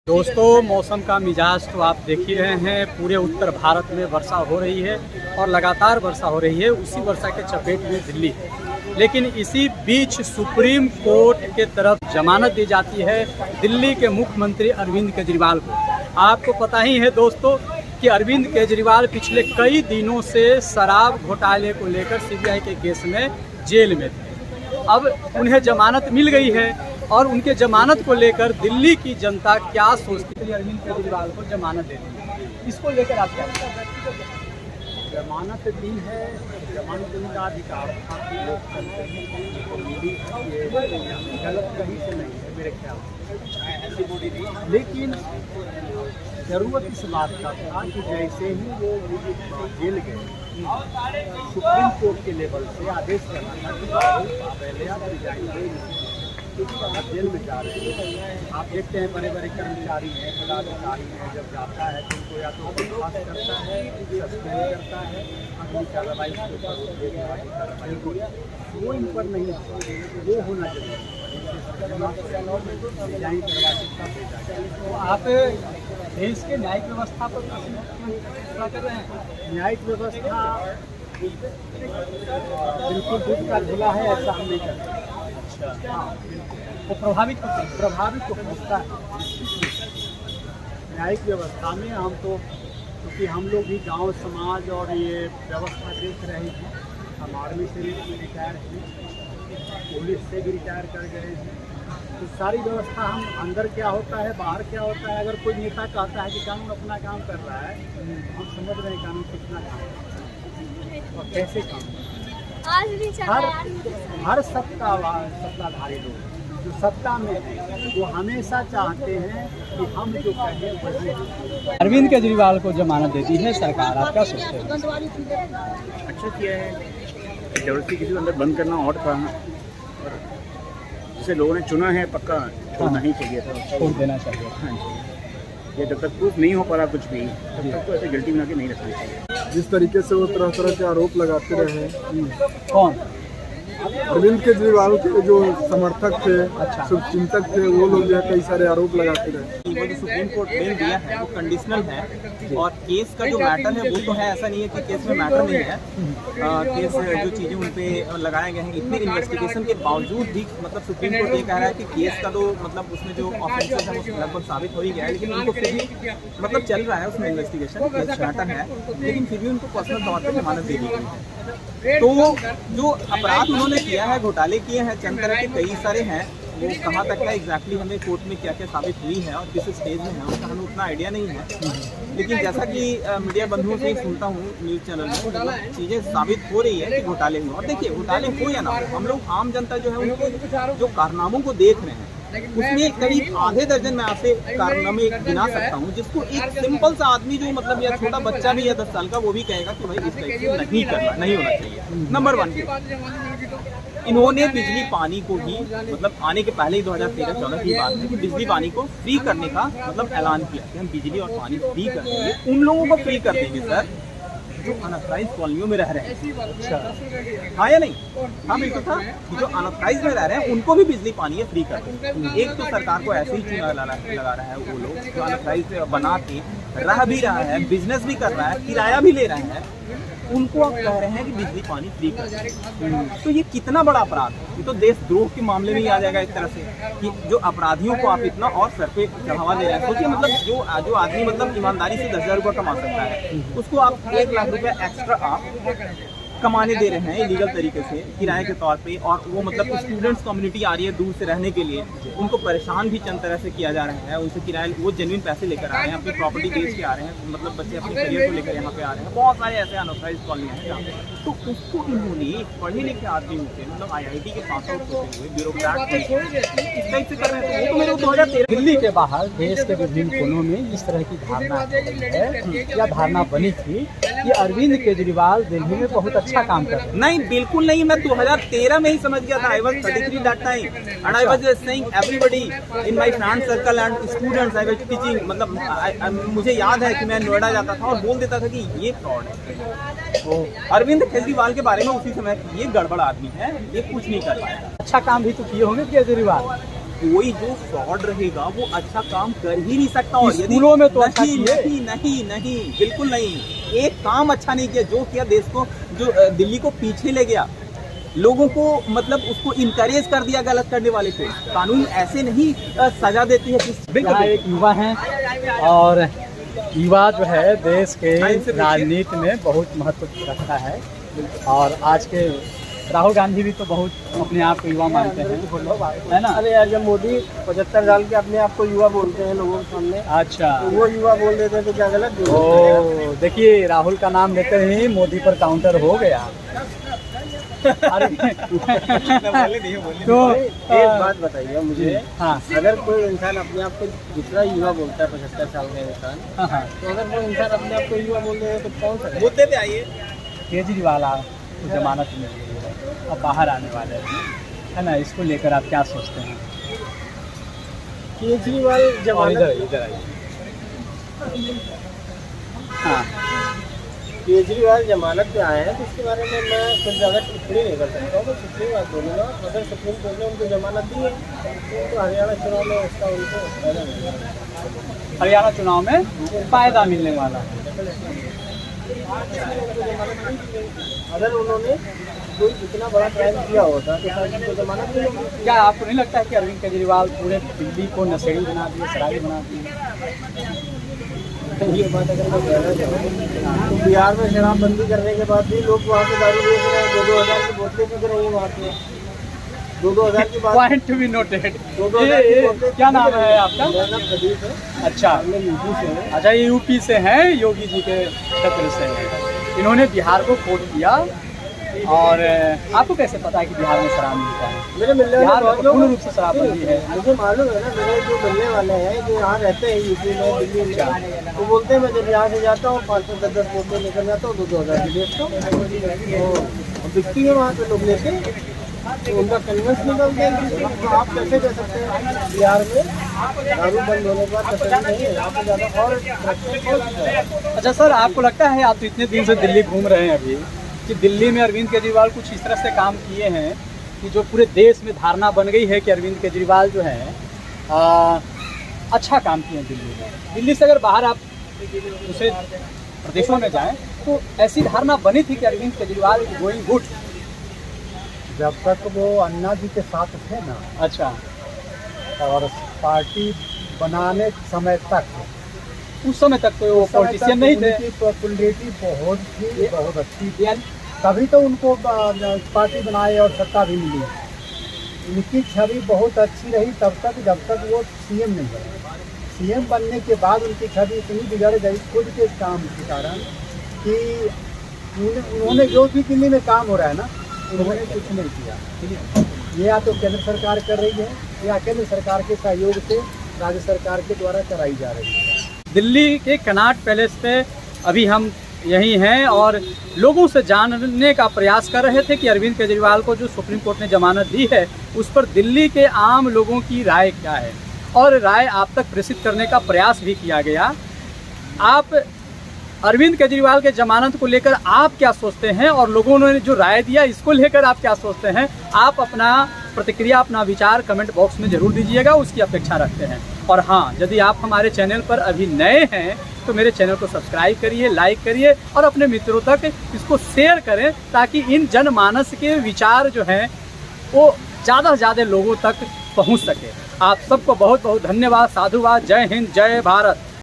दोस्तों, मौसम का मिजाज तो आप देख ही रहे हैं। पूरे उत्तर भारत में वर्षा हो रही है और लगातार वर्षा हो रही है। उसी वर्षा के चपेट में दिल्ली है। लेकिन इसी बीच सुप्रीम कोर्ट के तरफ जमानत दी जाती है दिल्ली के मुख्यमंत्री अरविंद केजरीवाल को। आपको पता ही है दोस्तों कि अरविंद केजरीवाल पिछले कई दिनों से शराब घोटाले को लेकर सीबीआई के केस में जेल में थे। अब उन्हें जमानत मिल गई है और उनके जमानत को लेकर दिल्ली की जनता क्या सोचती है, अरविंद केजरीवाल को जमानत दे दी। इसको लेकर आप क्या जमानत दी है। जमानत देने का अधिकार लोग करते हैं, गलत कहीं से नहीं है मेरे ख्याल से। लेकिन जरूरत इस बात का था कि जैसे ही वो जेल गए, सुप्रीम कोर्ट के लेवल से आदेश करना था कि पहले आप रिजाइन देंगे, आप जेल में जा रहे हैं। आप देखते हैं बड़े बड़े कर्मचारी हैं, पदाधिकारी हैं, जब जाता है तो उनको या तो बर्खास्त करता है, सस्पेंड करता है, अगली कार्रवाई के ऊपर वो इन पर नहीं हुआ। वो होना जरूरी रिजाइन करवा के। तो आप देश के न्यायिक व्यवस्था पर क्या कर रहे हैं? न्यायिक व्यवस्था बिल्कुल दूध का झूला है, ऐसा हम नहीं करते। हाँ, वो प्रभावित तो होता है न्यायिक व्यवस्था में। हम तो क्योंकि हम लोग भी गांव समाज और ये व्यवस्था देख रहे हैं। हम आर्मी से भी रिटायर हैं, पुलिस से भी रिटायर कर गए हैं। तो सारी व्यवस्था हम अंदर क्या होता है, बाहर क्या होता है। अगर कोई नेता कहता है कि कानून अपना काम कर रहा है, हम समझ रहे हैं कानून कितना काम करता है और कैसे काम करता है। हर सत्ताधारी लोग जो सत्ता में है वो हमेशा चाहते हैं कि हम जो कहें वही। अरविंद केजरीवाल को जमानत देती है सरकार, आप क्या सोचते हैं? अच्छा किया है। जबरदस्ती किसी को अंदर बंद करना और था, और जिसे लोगों ने चुना है पक्का छोड़ना ही चाहिए था, छोड़ देना चाहिए। हाँ जी। ये जब तक प्रूफ नहीं हो पा रहा कुछ भी, तब तक तो ऐसे गिल्टी बना के नहीं रखना चाहिए। जिस तरीके से वो तरह तरह के आरोप लगाते रहे, कौन? अरविंद केजरीवाल के जो समर्थक थे, अच्छा, शुभचिंतक थे, वो लोग जो है कई सारे आरोप लगाते रहे। वो जो सुप्रीम कोर्ट बेल दिया है वो कंडीशनल है और केस का जो मैटर है वो तो है। ऐसा नहीं है कि केस में मैटर नहीं है। केस जो चीज़ें उन पे लगाए गए हैं, इतने इन्वेस्टिगेशन के बावजूद भी मतलब सुप्रीम कोर्ट ये कह रहा है कि केस का तो मतलब उसमें जो ऑफेंसेस है वो लगभग साबित हो ही गया है। लेकिन उनको फिर भी मतलब चल रहा है उसमें इन्वेस्टिगेशन, केस मैटर है, लेकिन फिर भी उनको पर्सनल तौर पर जमानत दे दी गई है। तो जो अपराध उन्होंने किया है, घोटाले किए हैं, चंद तरह के कई सारे हैं, वो कहाँ तक का एग्जैक्टली हमें कोर्ट में क्या क्या साबित हुई है और किस स्टेज में है उसका हमें उतना आइडिया नहीं है। लेकिन जैसा कि मीडिया बंधुओं से ही सुनता हूँ न्यूज़ चैनल में, चीज़ें साबित हो रही है कि घोटाले हुए। और देखिए, घोटाले हो या ना हो, हम लोग आम जनता जो है उनके जो कारनामों को देख रहे हैं, उसमें करीब आधे दर्जन में आपसे कारनामे गिना सकता हूँ, जिसको एक सिंपल सा आदमी जो मतलब या छोटा बच्चा भी है 10 साल का, वो भी कहेगा कि भाई इस टाइप से नहीं करना, नहीं होना चाहिए। नंबर 1 इन्होंने बिजली पानी को ही मतलब आने के पहले ही 2013-14 की बात है कि बिजली पानी को फ्री करने का मतलब ऐलान किया कि हम बिजली और पानी फ्री कर देंगे। उन लोगों को फ्री कर देंगे सर जो अनऑथराइज्ड कॉलोनियों में रह रहे हैं। अच्छा, हाँ या नहीं? हाँ बिल्कुल था कि जो अनऑथराइज्ड में रह रहे हैं उनको भी बिजली पानी फ्री कर देंगे। एक तो सरकार को ऐसे ही चूना लगा रहा है वो लोग जो अनऑथराइज्ड बना के रह भी रहा है, बिजनेस भी कर रहा है, किराया भी ले रहा है, उनको आप कह रहे हैं कि बिजली पानी फ्री कर दें। तो ये कितना बड़ा अपराध है। ये तो देशद्रोह के मामले में ही आ जाएगा एक तरह से कि जो अपराधियों को आप इतना और सर पे चढ़ावा दे रहे हैं। सोचिए मतलब जो आदमी मतलब ईमानदारी से 10,000 रुपये कमा सकता है, उसको आप 1 लाख रुपये एक्स्ट्रा आप कमाने दे रहे हैं इलीगल तरीके से किराए के तौर पे। और वो मतलब स्टूडेंट्स कम्युनिटी आ रही है दूर से रहने के लिए, उनको परेशान भी चंद तरह से किया जा रहा है। उनसे किराए वो जेन्युइन पैसे लेकर आ रहे हैं, अपनी प्रॉपर्टी बेच के आ रहे हैं, मतलब बच्चे अपने करियर को लेकर यहाँ पे आ रहे हैं। बहुत सारे ऐसे अनऑथराइज्ड कॉलोनियाँ हैं जहाँ पे तो उसको इन्होंने पढ़े लिखे आदमी होते हैं, मतलब IIT के पास आउट होते हुए ब्यूरोक्रेट इस टाइप से कर रहे हैं। तो वो तो मेरे को 2013 दिल्ली के बाहर देश के विभिन्न कोनों में इस तरह की धारणा है या धारणा बनी थी कि अरविंद केजरीवाल दिल्ली में बहुत अच्छा काम कर रहे हैं। नहीं, बिल्कुल नहीं। मैं 2013 में ही समझ गया था। I was 33 that time and I was saying everybody in my friend circle and students I was teaching, मतलब मुझे याद है कि मैं नोएडा जाता था और बोल देता था कि ये फ्रॉड है। तो अरविंद केजरीवाल के बारे में उसी समय ये गड़बड़ आदमी है, ये कुछ नहीं कर पाएगा। अच्छा काम भी तो किए होंगे केजरीवाल। कोई जो फ्रॉड रहेगा वो अच्छा काम कर ही नहीं सकता। और यदि स्कूलों में तो अच्छा नहीं, किए। नहीं नहीं नहीं बिल्कुल नहीं, एक काम अच्छा नहीं किया। जो किया देश को, जो दिल्ली को पीछे ले गया, लोगों को मतलब उसको इनकरेज कर दिया गलत करने वाले को। कानून ऐसे नहीं सजा देती है। यहाँ एक युवा हैं और युवा जो है देश के राजनीति में बहुत महत्व रखता है। और आज के राहुल गांधी भी तो बहुत अपने आप को युवा मानते हैं, है ना? अरे यार, जब मोदी 75 साल के अपने आप को युवा बोलते हैं लोगों के सामने, अच्छा, तो वो युवा बोल देते हैं तो क्या गलत? ओ देखिए, राहुल का नाम लेते ही मोदी पर काउंटर हो गया। अरे तो एक बात बताइए मुझे, हाँ अगर कोई इंसान अपने आप को दूसरा युवा बोलता है, 75 साल का इंसान, हाँ, तो अगर वो इंसान अपने आप को युवा बोल रहे हैं तो कौन सा? मुद्दे पे आइए। केजरीवाल को जमानत मिल गई है, अब बाहर आने वाले हैं, है ना? इसको लेकर आप क्या सोचते हैं? केजरीवाल और जमानत, इधर आइए। हाँ, केजरीवाल जमानत पे आए हैं तो इसके बारे में मैं कुछ ज़्यादा टिप्पणी नहीं कर सकता हूँ। मैं सुप्रीम बात बोलूँगा, अगर सुप्रीम कोर्ट ने उनको जमानत दी है तो हरियाणा चुनाव में उसका उनको फायदा मिलेगा। हरियाणा चुनाव में फायदा मिलने वाला है। अगर उन्होंने कोई इतना बड़ा क्राइम किया होता तो शायद उनको जमानत नहीं होगी। क्या आपको नहीं लगता है कि अरविंद केजरीवाल पूरे दिल्ली को नशेड़ी बना दिए, शराबी बना दिए? ये बात अगर मैं कहना चाहूँ तो बिहार में शराबबंदी करने के बाद भी लोग वहाँ पे दारू बेच रहे हैं, 2-2 हज़ार की बोतलें बिक रही हैं वहाँ पे, 2-2 हज़ार की बात। Point to be noted. 2-2 हज़ार की बोतलें। क्या नाम है आपका? मेरा नाम प्रदीप है। अच्छा, मैं यूपी से हूँ। अच्छा, ये यूपी से हैं, योगी जी के क्षेत्र से हैं। इन्होंने बिहार को कोट किया। और आपको कैसे पता है कि बिहार में शराब मिलता है? मेरे मिलने वाले बिहार में बहुत तो लोग पूर्ण रूप से शराबबंदी है। मुझे मालूम है ना, मेरे जो मिलने वाले हैं जो यहाँ रहते हैं यूपी में, दिल्ली में, वो बोलते हैं मैं जब यहाँ से जाता हूँ 5-10 बोतलें लेकर जाता हूँ, 2-2 हज़ार की बेचता हूँ, तो बिकती है वहाँ पे लोग लेते हैं, तो उनका कन्वेंस निकलते हैं। तो आप कैसे कह सकते हैं बिहार में दारू बंद होने के बाद तस्वीर नहीं है, यहाँ पे ज़्यादा और। अच्छा सर, आपको लगता है, आप तो इतने दिन से दिल्ली घूम रहे हैं अभी, कि दिल्ली में अरविंद केजरीवाल कुछ इस तरह से काम किए हैं कि जो पूरे देश में धारणा बन गई है कि अरविंद केजरीवाल जो है अच्छा काम किए हैं दिल्ली में? दिल्ली से अगर बाहर आप दूसरे प्रदेशों में जाएं तो ऐसी धारणा बनी थी कि Arvind Kejriwal is going good. जब तक वो अन्ना जी के साथ थे ना, अच्छा, और पार्टी बनाने समय तक, उस समय तक तो वो पॉलिटिशियन नहीं थे। उनकी पॉपुलैरिटी बहुत थी, बहुत अच्छी थी, यानी तभी तो उनको पार्टी बनाए और सत्ता भी मिली। उनकी छवि बहुत अच्छी रही तब तक, जब तक वो सीएम नहीं बने। सीएम बनने के बाद उनकी छवि इतनी बिगड़ गई खुद के काम के कारण कि उन्होंने जो भी दिल्ली में काम हो रहा है ना, उन्होंने कुछ नहीं किया। ये या तो केंद्र सरकार कर रही है या केंद्र सरकार के सहयोग से राज्य सरकार के द्वारा कराई जा रही है। दिल्ली के कनॉट पैलेस पे अभी हम यही हैं और लोगों से जानने का प्रयास कर रहे थे कि अरविंद केजरीवाल को जो सुप्रीम कोर्ट ने जमानत दी है उस पर दिल्ली के आम लोगों की राय क्या है, और राय आप तक प्रेषित करने का प्रयास भी किया गया। आप अरविंद केजरीवाल के जमानत को लेकर आप क्या सोचते हैं, और लोगों ने जो राय दिया इसको लेकर आप क्या सोचते हैं? आप अपना प्रतिक्रिया, अपना विचार कमेंट बॉक्स में ज़रूर दीजिएगा, उसकी अपेक्षा रखते हैं। और हाँ, यदि आप हमारे चैनल पर अभी नए हैं तो मेरे चैनल को सब्सक्राइब करिए, लाइक करिए और अपने मित्रों तक इसको शेयर करें, ताकि इन जनमानस के विचार जो हैं वो ज़्यादा से ज़्यादा लोगों तक पहुंच सके। आप सबको बहुत बहुत धन्यवाद, साधुवाद, जय हिंद, जय भारत।